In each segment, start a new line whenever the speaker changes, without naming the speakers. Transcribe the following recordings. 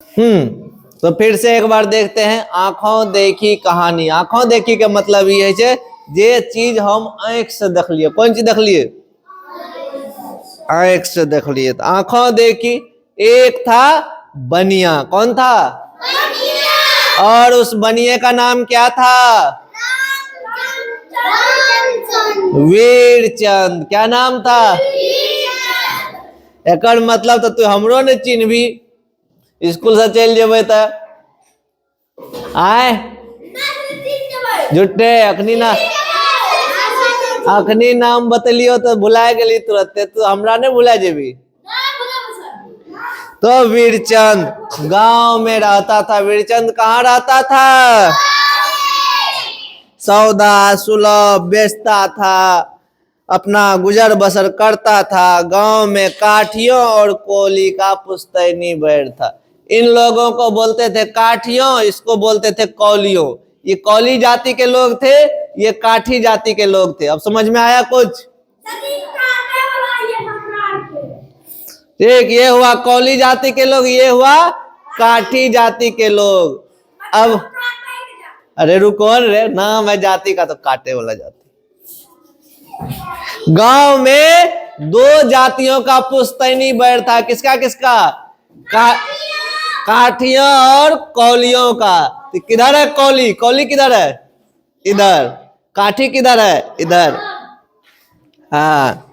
तो फिर से एक बार देखते हैं। आंखों देखी कहानी। आंखों देखी के मतलब ये है जे चीज हम आंख से देख लिए। कौन चीज देख लिए? आंख से देख लिए। तो आंखों देखी एक था बनिया। कौन था? बनिया। और उस बनिए का नाम क्या था? वीरचंद। क्या नाम था? एक मतलब तो तू हमरो ने चिन्हबी, स्कूल से चल जेबे तो आए झूठे अखनी नाम बतलियो तो भुला गेली तुरंत। तू हमरा ने भुला जेबी। तो वीरचंद गांव में रहता था। वीरचंद कहाँ रहता था? सौदा सुलभ बेचता था, अपना गुजर बसर करता था। गांव में काठियों और कोली का पुश्तैनी बैर था। इन लोगों को बोलते थे काठियों, इसको बोलते थे कौलियों। ये कौली जाति के लोग थे, ये काठी जाति के लोग थे। अब समझ में आया कुछ? ठीक, ये हुआ कौली जाति के लोग, ये हुआ काठी जाति के लोग। अब अरे रुको रे, नाम है जाति का तो काटे वाला जाति। गांव में दो जातियों का पुश्तैनी बैर था। किसका किसका? काठियों और कौलियों का। तो किधर है कौली? कौली किधर है? इधर। काठी किधर है? इधर। हाँ,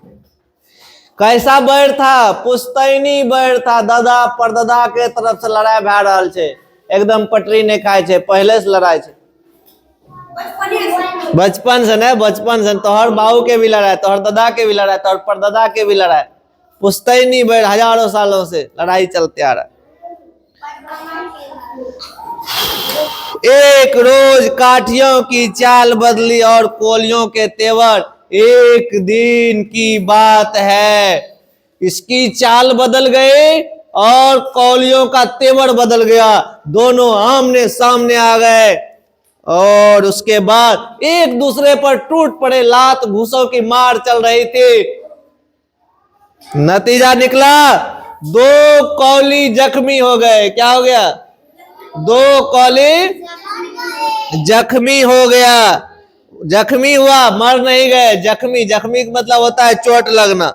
कैसा बैर था? पुश्तैनी बैर था। दादा परदादा के तरफ से लड़ाई भै रहल छे, एकदम पटरी नहीं खाए छे, पहले से लड़ाई छे। बचपन से नहीं, बचपन से। तोहर बाबू के भी लड़ाई, तोहर दादा के भी लड़ाई, तोहर परदादा के भी लड़ाई। पुश्तैनी बैर हजारों सालों से लड़ाई चलते आ रहा है। एक रोज काठियों की चाल बदली और कोलियों के तेवर। एक दिन की बात है, इसकी चाल बदल गई और कौलियों का तेवर बदल गया। दोनों आमने सामने आ गए और उसके बाद एक दूसरे पर टूट पड़े। लात घूसों की मार चल रही थी। नतीजा निकला, दो कौली जख्मी हो गए। क्या हो गया? दो कौली जख्मी हो गया। जख्मी हुआ, मर नहीं गए। जख्मी, जख्मी का मतलब होता है चोट लगना।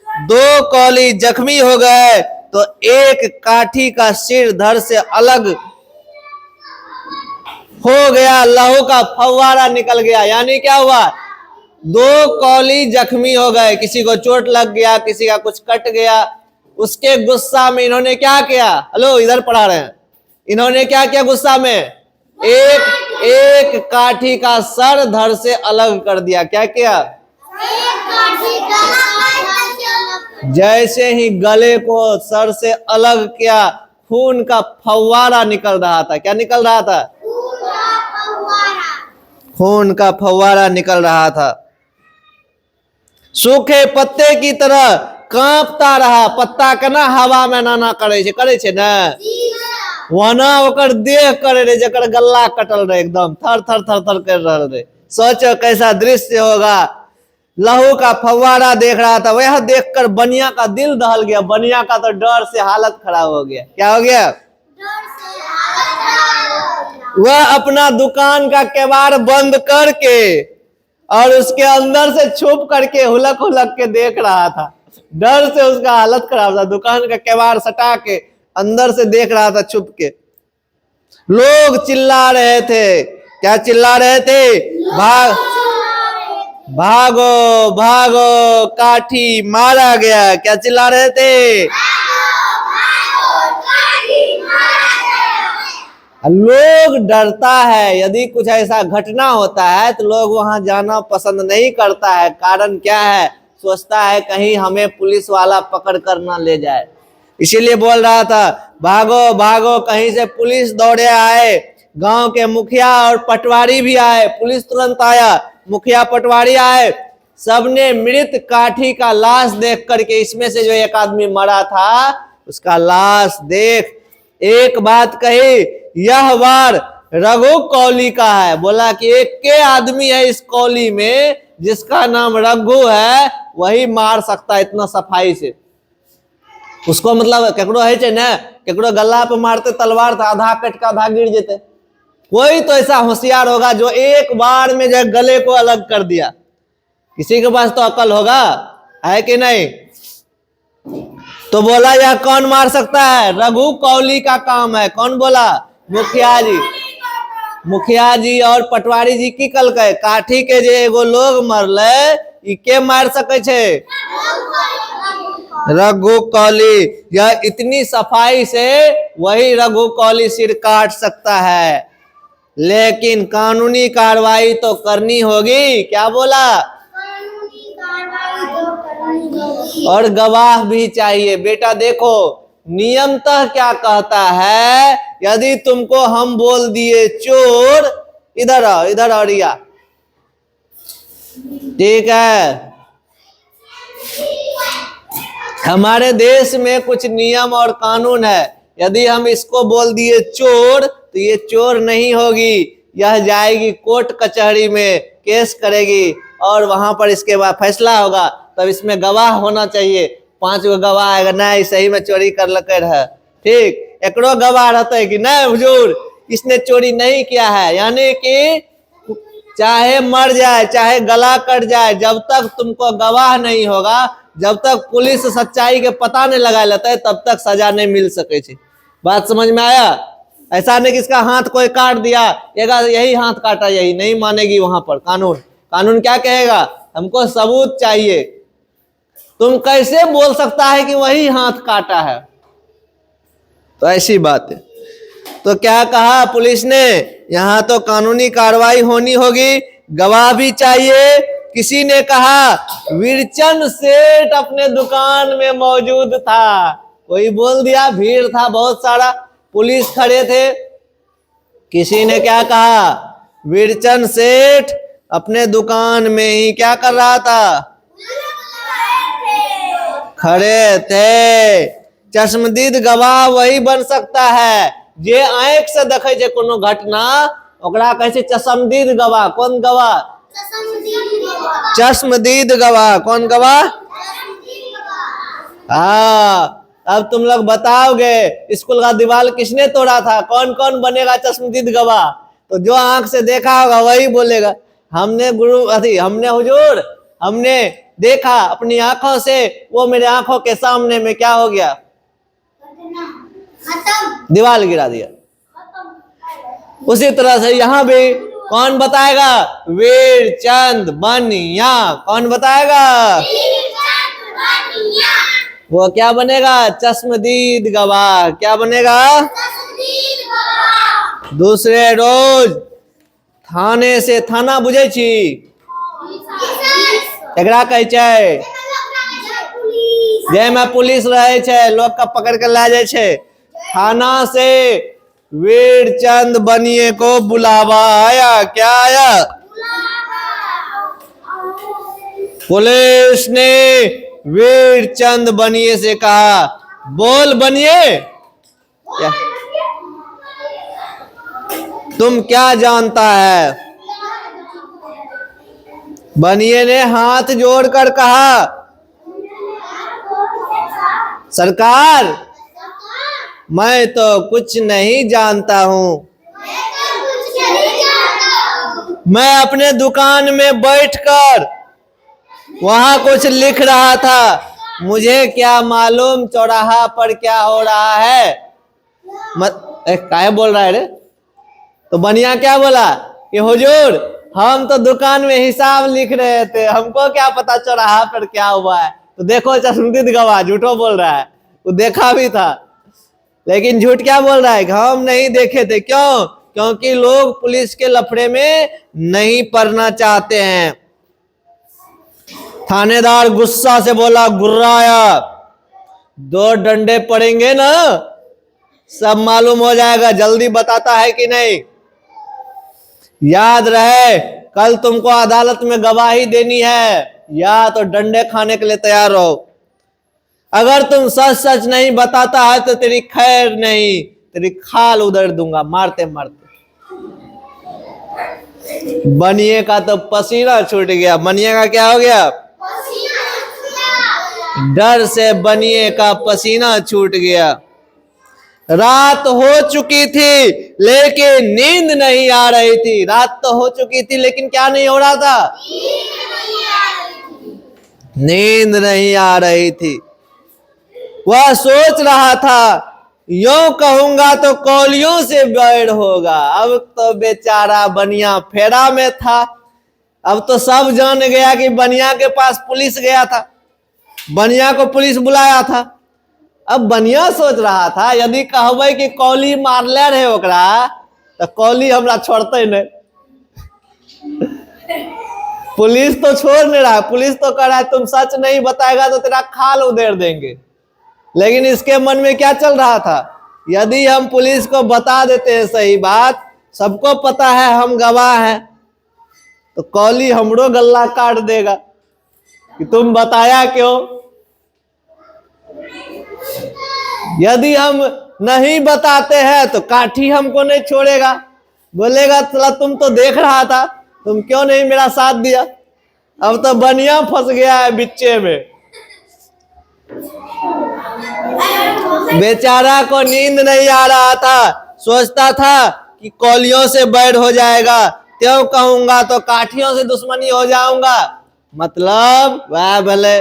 दो कौली जख्मी हो गए तो एक काठी का सिर धड़ से अलग हो गया, लहू का फव्वारा निकल गया। यानी क्या हुआ? दो कौली जख्मी हो गए, किसी को चोट लग गया, किसी का कुछ कट गया। उसके गुस्सा में इन्होंने क्या किया? हेलो, इधर पढ़ा रहे हैं। इन्होंने क्या किया गुस्सा में? एक काठी का सर धड़ से अलग कर दिया। क्या किया? जैसे ही गले को सर से अलग किया, खून का फव्वारा निकल रहा था। क्या निकल रहा था? खून का फव्वारा निकल रहा था। सूखे पत्ते की तरह कांपता रहा। पत्ता के ना हवा में नाना करे छे ना, वना ओकर देह करे रे, जकर गल्ला कटल रहे, एकदम थर थर थर थर कर रहे रे। सोचो कैसा दृश्य होगा। लहू का फव्वारा देख रहा था। वह देखकर बनिया का दिल दहल गया। बनिया का तो डर से हालत खराब हो गया। क्या हो गया? वह अपना दुकान का केवाड़ बंद करके और उसके अंदर से छुप करके हुलक हुलक के देख रहा था। डर से उसका हालत खराब था। दुकान का केवाड़ सटा के अंदर से देख रहा था छुप के। लोग चिल्ला रहे थे। क्या चिल्ला रहे थे? भागो भागो, काठी मारा गया। क्या चिल्ला रहे थे? लोग डरता है। यदि कुछ ऐसा घटना होता है तो लोग वहां जाना पसंद नहीं करता है। कारण क्या है? सोचता है कहीं हमें पुलिस वाला पकड़ कर ना ले जाए। इसीलिए बोल रहा था भागो भागो। कहीं से पुलिस दौड़े आए, गांव के मुखिया और पटवारी भी आए। पुलिस तुरंत आया, मुखिया पटवारी आए। सबने मृत काठी का लाश देख करके, इसमें से जो एक आदमी मरा था उसका लाश देख एक बात कही, यह वार रघु कौली का है। बोला कि एक के आदमी है इस कौली में जिसका नाम रघु है, वही मार सकता है इतना सफाई से। उसको मतलब केकरो है छे ना, केकरो गला पे मारते तलवार था, आधा कट का आधा गिर जेते। कोई तो ऐसा होशियार होगा जो एक बार में जो गले को अलग कर दिया। किसी के पास तो अकल होगा, है कि नहीं? तो बोला यह कौन मार सकता है? रघु कौली का काम है। कौन बोला? मुखिया जी। मुखिया जी और पटवारी जी की कल के काठी के जे एगो लोग मरले, ई के मार सके छे? रघु कौली। यह इतनी सफाई से वही रघु कौली सिर काट सकता है, लेकिन कानूनी कार्रवाई तो करनी होगी। क्या बोला? और गवाह भी चाहिए। बेटा देखो नियमतः क्या कहता है, यदि तुमको हम बोल दिए चोर, इधर आओ, इधर आओ रिया, ठीक है? हमारे देश में कुछ नियम और कानून है। यदि हम इसको बोल दिए चोर, तो ये चोर नहीं होगी, यह जाएगी कोर्ट कचहरी में, केस करेगी और वहां पर इसके बाद फैसला होगा। तब इसमें गवाह होना चाहिए, 5 गो गवाह आएगा, नहीं सही में चोरी कर लगे है, ठीक, एकरो गवाह रहता है कि नहीं हुजूर इसने चोरी नहीं किया है। यानी कि चाहे मर जाए, चाहे गला कट जाए, जब तक तुमको गवाह नहीं होगा, जब तक पुलिस सच्चाई के पता नहीं लगा लेता है, तब तक सजा नहीं मिल सके छे। बात समझ में आया? ऐसा नहीं कि इसका हाथ कोई काट दिया, यही हाथ काटा, यही नहीं मानेगी वहां पर कानून। कानून क्या कहेगा? हमको सबूत चाहिए। तुम कैसे बोल सकता है कि वही हाथ काटा है? तो ऐसी बात है। तो क्या कहा पुलिस ने? यहां तो कानूनी कार्रवाई होनी होगी, गवाह भी चाहिए। किसी ने कहा वीरचंद सेठ अपने दुकान में मौजूद था। कोई बोल दिया, भीड़ था बहुत सारा, पुलिस खड़े थे। किसी ने क्या कहा? वीरचंद सेठ अपने दुकान में ही क्या कर रहा था? खड़े थे। चश्मदीद गवाह वही बन सकता है जे आंख से देखे छे कोनो घटना, ओकरा कहे छे चश्मदीद गवाह। कौन गवाह? चश्मदीद गवाह। कौन गवाह? हाँ, अब तुम लोग बताओगे स्कूल का दीवार किसने तोड़ा था, कौन कौन बनेगा चश्मदीद गवाह? तो जो आंख से देखा होगा वही बोलेगा, हमने हमने हुजूर, हमने देखा अपनी आंखों से, वो मेरे आंखों के सामने में क्या हो गया? दीवार गिरा दिया। उसी तरह से यहाँ भी कौन बताएगा? वीरचंद बनिया। कौन बताएगा? वो क्या बनेगा? चश्मदीद गवाह। क्या बनेगा? दूसरे रोज थाने से, थाना बुझे छी एकरा कहै छै, जेमे पुलिस रहे छै, लोग का पकड़ के ला जाए छै। थाना से वीरचंद बनिए को बुलावा आया। क्या आया? पुलिस ने वीरचंद बनिए से कहा, बोल बनिए, क्या तुम क्या जानता है? बनिए ने हाथ जोड़कर कहा, सरकार मैं तो कुछ नहीं जानता हूं, मैं अपने दुकान में बैठकर वहां कुछ लिख रहा था, मुझे क्या मालूम चौराहा पर क्या हो रहा है। काहे बोल रहा है रे? तो बनिया क्या बोला कि हुजूर हम तो दुकान में हिसाब लिख रहे थे, हमको क्या पता चौराहा पर क्या हुआ है। तो देखो चश्मदीद गवाह झूठो बोल रहा है, वो देखा भी था, लेकिन झूठ क्या बोल रहा है? हम नहीं देखे थे। क्यों? क्योंकि लोग पुलिस के लफड़े में नहीं पड़ना चाहते हैं। थानेदार गुस्सा से बोला, गुर्राया, 2 डंडे पड़ेंगे ना, सब मालूम हो जाएगा, जल्दी बताता है कि नहीं। याद रहे कल तुमको अदालत में गवाही देनी है, या तो डंडे खाने के लिए तैयार रहो। अगर तुम सच सच नहीं बताता है तो तेरी खैर नहीं, तेरी खाल उधर दूंगा मारते मारते। बनिए का तो पसीना छूट गया। बनिए का क्या हो गया? डर से बनिए का पसीना छूट गया। रात हो चुकी थी लेकिन नींद नहीं आ रही थी। रात तो हो चुकी थी लेकिन क्या नहीं हो रहा था? नींद नहीं आ रही थी। वह सोच रहा था यूं कहूंगा तो कौलियों से बैर होगा। अब तो बेचारा बनिया फेरा में था। अब तो सब जान गया कि बनिया के पास पुलिस गया था, बनिया को पुलिस बुलाया था। अब बनिया सोच रहा था यदि कहबै कि कौली मारले रहे ओकरा तो कौली हमरा छोड़ते नहीं। पुलिस तो छोड़ नहीं रहा, पुलिस तो कह रहा है तुम सच नहीं बताएगा तो तेरा खाल उधेड़ देंगे। लेकिन इसके मन में क्या चल रहा था, यदि हम पुलिस को बता देते हैं सही बात, सबको पता है हम गवाह हैं, तो कौली हमरो गल्ला काट देगा कि तुम बताया क्यों। यदि हम नहीं बताते हैं तो काठी हमको नहीं छोड़ेगा, बोलेगा चला तुम तो देख रहा था, तुम क्यों नहीं मेरा साथ दिया। अब तो बनिया फंस गया है बिच्चे में। बेचारा को नींद नहीं आ रहा था, सोचता था कि कौलियों से बैर हो जाएगा, त्यों कहूंगा तो काठियों से दुश्मनी हो जाऊंगा। मतलब वह भले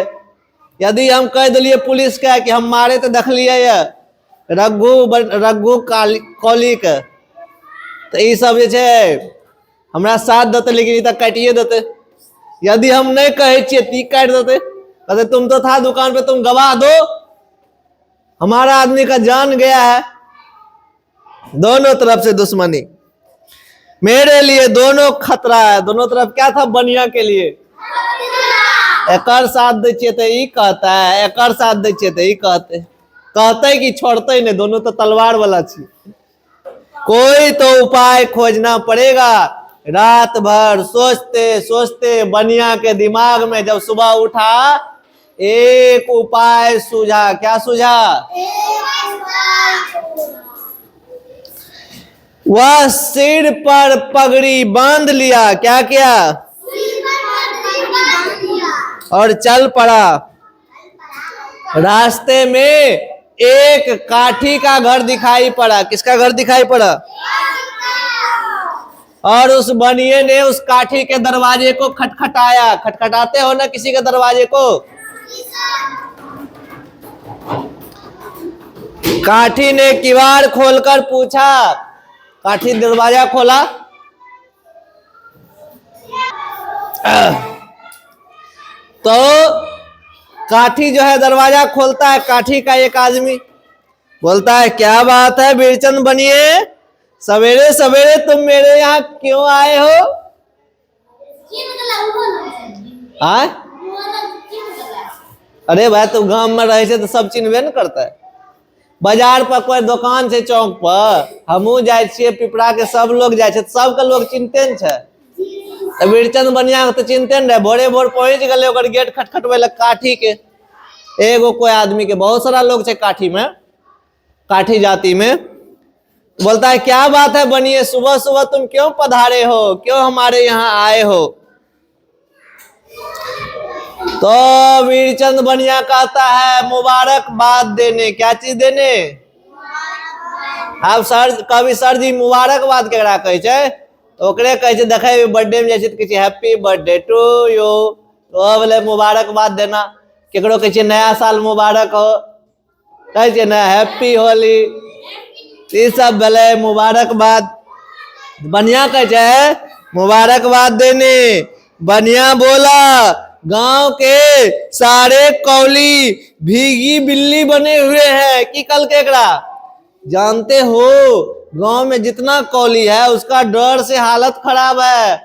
यदि हम कह दिलिए पुलिस का कि हम मारे तो देख लिए रघु कौली के, तो ये सब हमरा साथ देते लेकिन तक काटिए देते। यदि हम नहीं कहे छे ती काट देते, कहते तुम तो था दुकान पे, तुम गवाह दो, हमारा आदमी का जान गया है। दोनों तरफ से दुश्मनी, मेरे लिए दोनों खतरा है। दोनों तरफ क्या था बनिया के लिए, एकर साथ दे तो ई कहता है, एकर साथ दे तो ई कहते कि छोड़ते नहीं, दोनों तो तलवार वाला छी। कोई तो उपाय खोजना पड़ेगा। रात भर सोचते सोचते बनिया के दिमाग में जब सुबह उठा एक उपाय सूझा। क्या सूझा? वह सिर पर पगड़ी बांध लिया। क्या किया? और चल पड़ा। रास्ते में एक काठी का घर दिखाई पड़ा। किसका घर दिखाई पड़ा? और उस बनिए ने उस काठी के दरवाजे को खटखटाया। खटखटाते हो ना किसी के दरवाजे को? काठी ने किवाड़ खोलकर पूछा। काठी दरवाजा खोला, तो काठी जो है दरवाजा खोलता है। काठी का एक आदमी बोलता है क्या बात है बीरचंद बनिए, सवेरे सवेरे तुम मेरे यहाँ क्यों आए हो? आए? अरे भाई तू गांव में रहे से तो सब चिन्हबे न करता है। बाजार पर कोई दुकान से चौक पर हमू जाए छिए, पिपरा के सब लोग जाए, सबके लोग चिन्हते न छे। बीरचंद बनिया तो चिन्हते न रहे। भोरे भोर पहुंच गए ओकर गेट खटखटवे लग काठी के। एगो कोई आदमी के, बहुत सारा लोग छे काठी में, काठी जाति में। बोलता है क्या बात है बनिए, सुबह सुबह तुम क्यों पधारे हो, क्यों हमारे यहाँ आए हो? तो वीरचंद बनिया कहता है मुबारकबाद देने। क्या चीज देने? अब सर कभी सर जी मुबारकबाद केकरा कहे छे? तो ओकरे कहे छे देखे बर्थडे में जाए तो कहे हैप्पी बर्थडे टू यू, तो बोले मुबारकबाद देना। केकरो कहे नया साल मुबारक हो, कहे ना हैप्पी होली, ये सब बोले मुबारकबाद। बनिया कहे मुबारकबाद देने। बनिया बोला गांव के सारे कौली भीगी बिल्ली बने हुए हैं। कि कल केकरा जानते हो, गांव में जितना कौली है उसका डर से हालत खराब है।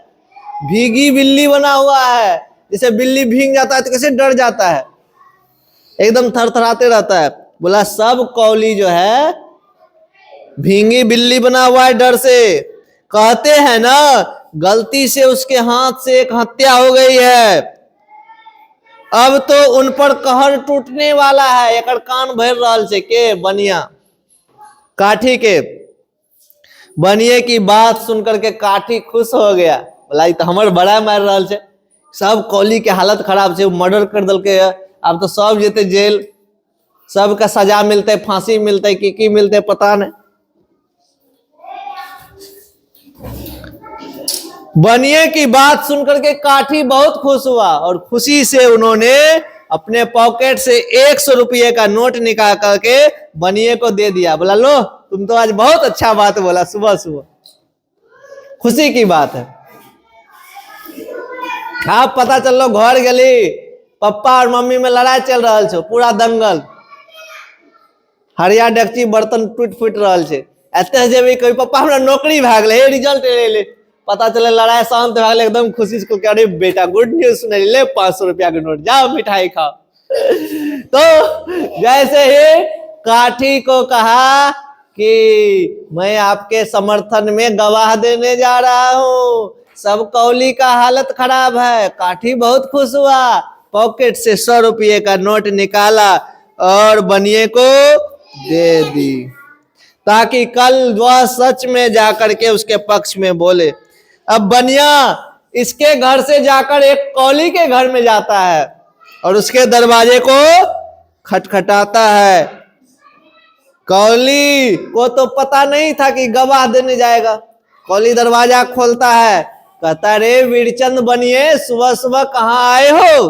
भीगी बिल्ली बना हुआ है, जैसे बिल्ली भीग जाता है तो कैसे डर जाता है, एकदम थरथराते रहता है। बोला सब कौली जो है भीगी बिल्ली बना हुआ है डर से। कहते हैं ना गलती से उसके हाथ से एक हत्या हो गई है, अब तो उन पर कहर टूटने वाला है। एक कान भर रहल छे के बनिया काठी के। बनिए की बात सुनकर के काठी खुश हो गया। बोला तो हमर बड़ा मार रहल छे, सब कौली के हालत खराब छे, मर्डर कर दल के अब तो सब जेते जेल, सबका सजा मिलते, फांसी मिलते, की मिलते पता नहीं। बनिए की बात सुनकर के काठी बहुत खुश हुआ और खुशी से उन्होंने अपने पॉकेट से 100 रुपये का नोट निकाल करके बनिए को दे दिया। बोला लो तुम तो आज बहुत अच्छा बात बोला, सुबह सुबह खुशी की बात है। आप पता चलो घर गली पप्पा और मम्मी में लड़ाई चल रहा छो, पूरा दंगल, हरिया डेक्ची बर्तन टूट फूट रहा है, एते जे भी कोई पप्पा हमरा नौकरी भाग ले, रिजल्ट ले ले, पता चले लड़ाई शांत भाग ले, एकदम खुशी से अरे बेटा गुड न्यूज सुन ले, 500 रुपया के नोट, जाओ मिठाई खाओ। तो जैसे ही काठी को कहा कि मैं आपके समर्थन में गवाह देने जा रहा हूं, सब कौली का हालत खराब है, काठी बहुत खुश हुआ, पॉकेट से 100 रुपये का नोट निकाला और बनिए को दे दी, ताकि कल वह सच में जाकर के उसके पक्ष में बोले। अब बनिया इसके घर से जाकर एक कौली के घर में जाता है और उसके दरवाजे को खटखटाता है। कौली को तो पता नहीं था कि गवाह देने जाएगा। कौली दरवाजा खोलता है, कहता रे वीरचंद बनिए, सुबह सुबह कहाँ आए हो?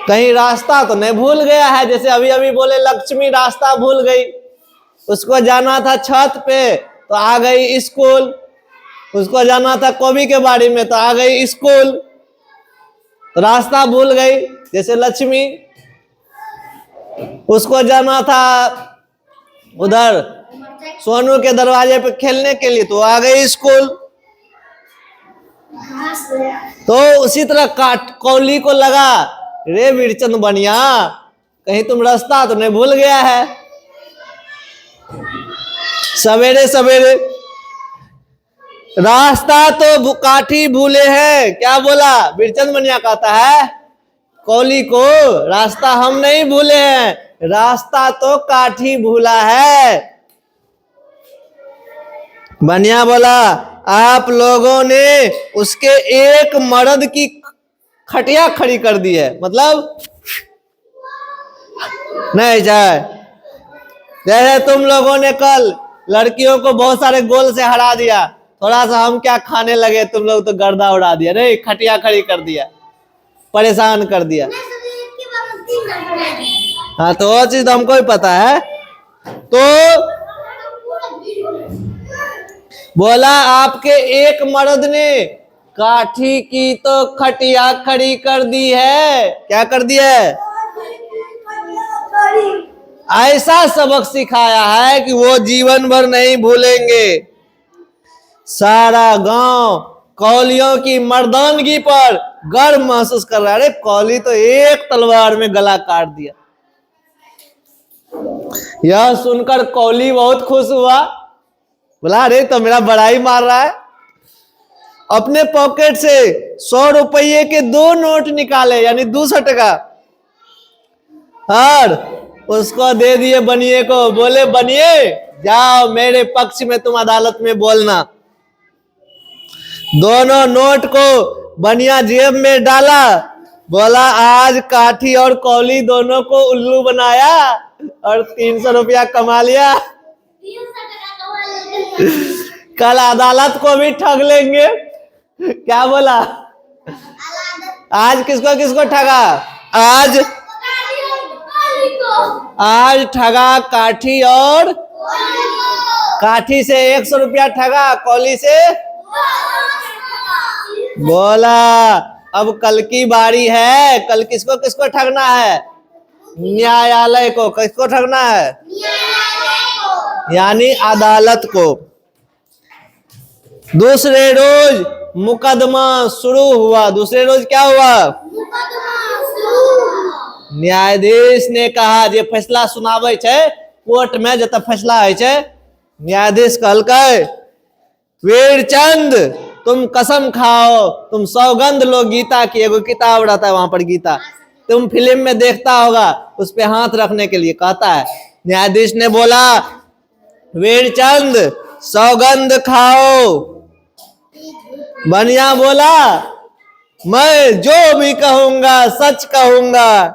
कहीं रास्ता तो नहीं भूल गया है? जैसे अभी अभी बोले लक्ष्मी रास्ता भूल गई, उसको जाना था छत पे तो आ गई स्कूल, उसको जाना था कॉबी के बाड़ी में तो आ गई स्कूल, तो रास्ता भूल गई। जैसे लक्ष्मी, उसको जाना था उधर सोनू के दरवाजे पे खेलने के लिए तो आ गई स्कूल। तो उसी तरह कौली को लगा रे वीरचंद बनिया, कहीं तुम रास्ता तो नहीं भूल गया है? सवेरे सवेरे रास्ता तो काठी भूले हैं। क्या बोला वीरचंद बनिया? कहता है कौली को, रास्ता हम नहीं भूले हैं, रास्ता तो काठी भूला है। बनिया बोला आप लोगों ने उसके एक मर्द की खटिया खड़ी कर दी है, मतलब नहीं जाए। जैसे तुम लोगों ने कल लड़कियों को बहुत सारे गोल से हरा दिया, थोड़ा सा हम क्या खाने लगे, तुम लोग तो गर्दा उड़ा दिया, नहीं खटिया खड़ी कर दिया, परेशान कर दिया। हाँ तो वो चीज तो हमको ही पता है। तो बोला आपके एक मर्द ने काठी की तो खटिया खड़ी कर दी है। क्या कर दी है? ऐसा सबक सिखाया है कि वो जीवन भर नहीं भूलेंगे। सारा गांव कौलियों की मर्दानगी पर गर्व महसूस कर रहा है। अरे कौली तो एक तलवार में गला काट दिया। यह सुनकर कौली बहुत खुश हुआ, बोला अरे तो मेरा बड़ाई मार रहा है। अपने पॉकेट से 100 रुपये के 2 नोट निकाले, यानी 200 टका, और उसको दे दिए बनिए को। बोले बनिए जाओ मेरे पक्ष में तुम अदालत में बोलना। दोनों नोट को बनिया जेब में डाला, बोला आज काठी और कौली दोनों को उल्लू बनाया और 300 रुपया कमा लिया, कल अदालत को भी ठग लेंगे। क्या बोला? आज किसको किसको ठगा? आज ठगा काठी और काठी से 100 रुपया ठगा, कौली से बोला अब कल की बारी है, कल किसको किसको ठगना है? न्यायालय को। किसको ठगना है? यानी अदालत को। दूसरे रोज मुकदमा शुरू हुआ। दूसरे रोज क्या हुआ? न्यायाधीश ने कहा, जे फैसला सुनावे छे कोर्ट में, जब फैसला है छे, न्यायाधीश कहलकै वीरचंद तुम कसम खाओ, तुम सौगंध लो गीता की। एगो किताब रहता है वहां पर गीता, तुम फिल्म में देखता होगा, उस पे हाथ रखने के लिए कहता है। न्यायाधीश ने बोला वीरचंद सौगंध खाओ। बनिया बोला मैं जो भी कहूंगा सच कहूंगा,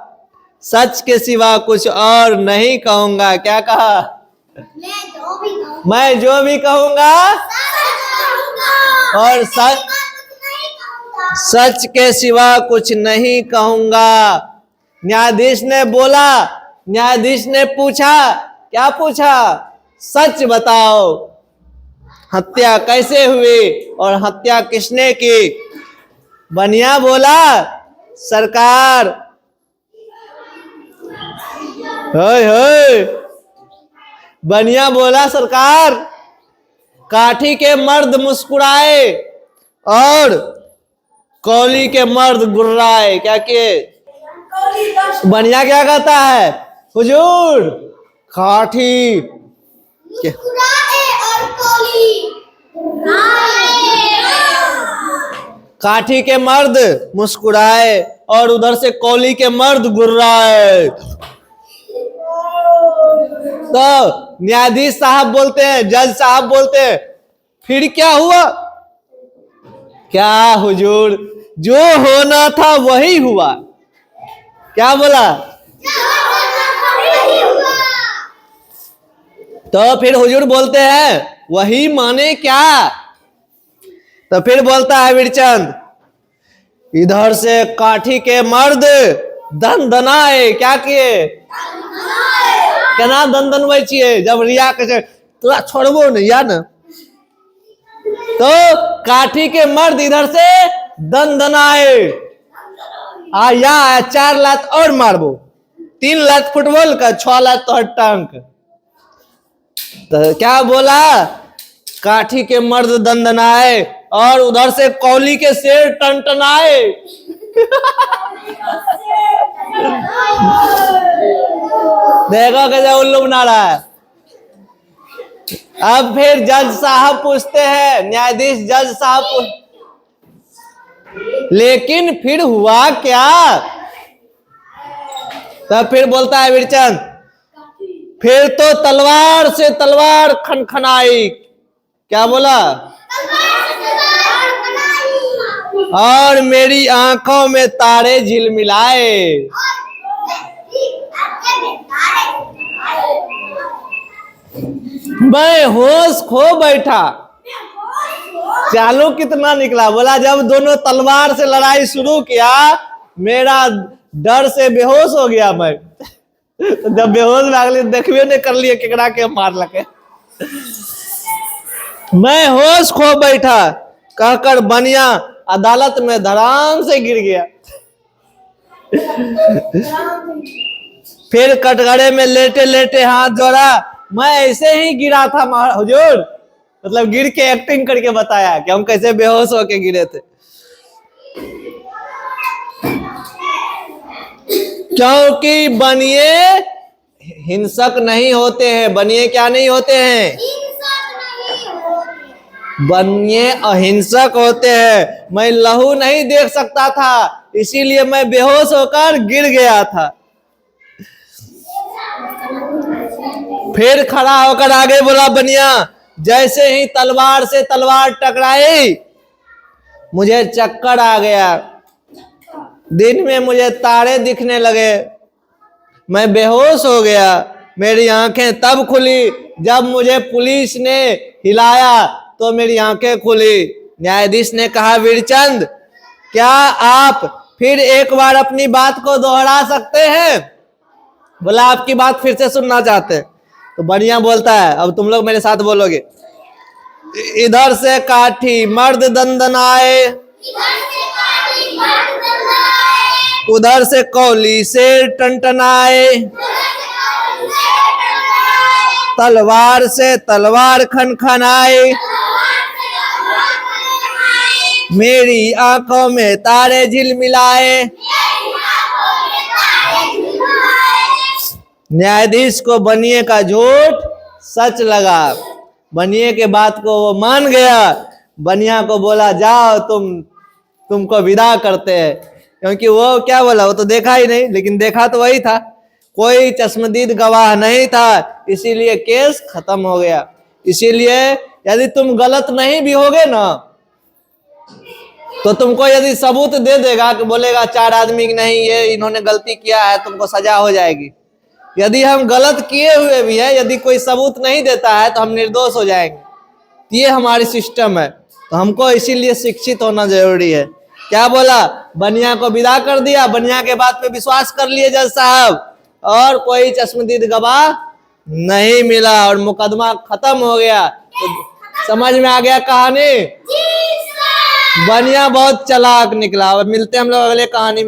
सच के सिवा कुछ और नहीं कहूंगा। क्या कहा? मैं जो भी कहूंगा और सच के सिवा कुछ नहीं कहूंगा। न्यायाधीश ने बोला, न्यायाधीश ने पूछा, क्या पूछा? सच बताओ, हत्या कैसे हुई और हत्या किसने की? बनिया बोला, सरकार, बनिया बोला, सरकार, काठी के मर्द मुस्कुराए और कौली के मर्द गुर्राए। क्या किए? बनिया क्या कहता है? हुजूर, काठी के काठी के मर्द मुस्कुराए और उधर से कौली के मर्द गुर्राए। तो न्यायाधीश साहब बोलते हैं, जज साहब बोलते हैं, फिर क्या हुआ? क्या हुजूर, जो होना था वही हुआ। क्या बोला? तो फिर हुजूर बोलते हैं, वही माने क्या? तो फिर बोलता है वीरचंद, इधर से काठी के मर्द दन दनाए। क्या किए? केना दन दनबै छियै? जब रिया के तोरा छोड़बो नहीं या न, तो काठी के मर्द इधर से दन दनाए, या 4 लात और मारबो, 3 लात फुटबॉल का, 6 लात तो टांग। तो क्या बोला? काठी के मर्द दंदनाए और उधर से कौली के शेर टनटनाए। देखो कैसे उल्लू बना रहा है। अब फिर जज साहब पूछते हैं, न्यायाधीश जज साहब, लेकिन फिर हुआ क्या? तब फिर बोलता है वीरचंद, फिर तो तलवार से तलवार खनखनाई। क्या बोला? और मेरी आंखों में तारे झिलमिलाए। मैं होश खो बैठा। चालू कितना निकला? बोला जब दोनों तलवार से लड़ाई शुरू किया, मेरा डर से बेहोश हो गया मैं। जब बेहोश भागली देखबे नहीं कर लिए केकरा के मार लगे। मैं होश खो बैठा कहकर बनिया अदालत में धड़ाम से गिर गया। फिर कटघरे में लेटे लेटे हाथ जोड़ा, मैं ऐसे ही गिरा था हुजूर। मतलब गिर के एक्टिंग करके बताया कि हम कैसे बेहोश होके गिरे थे। क्योंकि बनिए हिंसक नहीं होते हैं। बनिए क्या नहीं होते हैं? बनिए अहिंसक होते हैं। मैं लहू नहीं देख सकता था, इसीलिए मैं बेहोश होकर गिर गया था। फिर खड़ा होकर आगे बोला बनिया, जैसे ही तलवार से तलवार टकराई मुझे चक्कर आ गया। दिन में मुझे तारे दिखने लगे, मैं बेहोश हो गया। मेरी आंखें तब खुली जब मुझे पुलिस ने हिलाया तो मेरी आंखें खुली। न्यायाधीश ने कहा, वीरचंद, क्या आप फिर एक बार अपनी बात को दोहरा सकते हैं? बोला, आपकी बात फिर से सुनना चाहते हैं। तो बढ़िया बोलता है, अब तुम लोग मेरे साथ बोलोगे। इधर से काठी मर्द दंदनाए, उधर से कौली शेर टनटनाए, तलवार से तलवार खनखनाए, मेरी आंखों में तारे झिलमिलाए। न्यायाधीश को बनिए का झूठ सच लगा। बनिए के बात को वो मान गया। बनिया को बोला, जाओ तुमको विदा करते हैं। क्योंकि वो क्या बोला, वो तो देखा ही नहीं, लेकिन देखा तो वही था, कोई चश्मदीद गवाह नहीं था, इसीलिए केस खत्म हो गया। इसीलिए यदि तुम गलत नहीं भी होगे ना, तो तुमको यदि सबूत दे देगा कि बोलेगा 4 आदमी की नहीं, ये इन्होंने गलती किया है, तुमको सजा हो जाएगी। यदि हम गलत किए हुए भी है, यदि कोई सबूत नहीं देता है तो हम निर्दोष हो जाएंगे। ये हमारी सिस्टम है, तो हमको इसीलिए शिक्षित होना जरूरी है। क्या बोला, बनिया को विदा कर दिया, बनिया के बात पे विश्वास कर लिए जज साहब, और कोई चश्मदीद गवाह नहीं मिला और मुकदमा खत्म हो गया। तो समझ में आ गया कहानी? बनिया बहुत चालाक निकला। मिलते हैं हम लोग अगले कहानी में।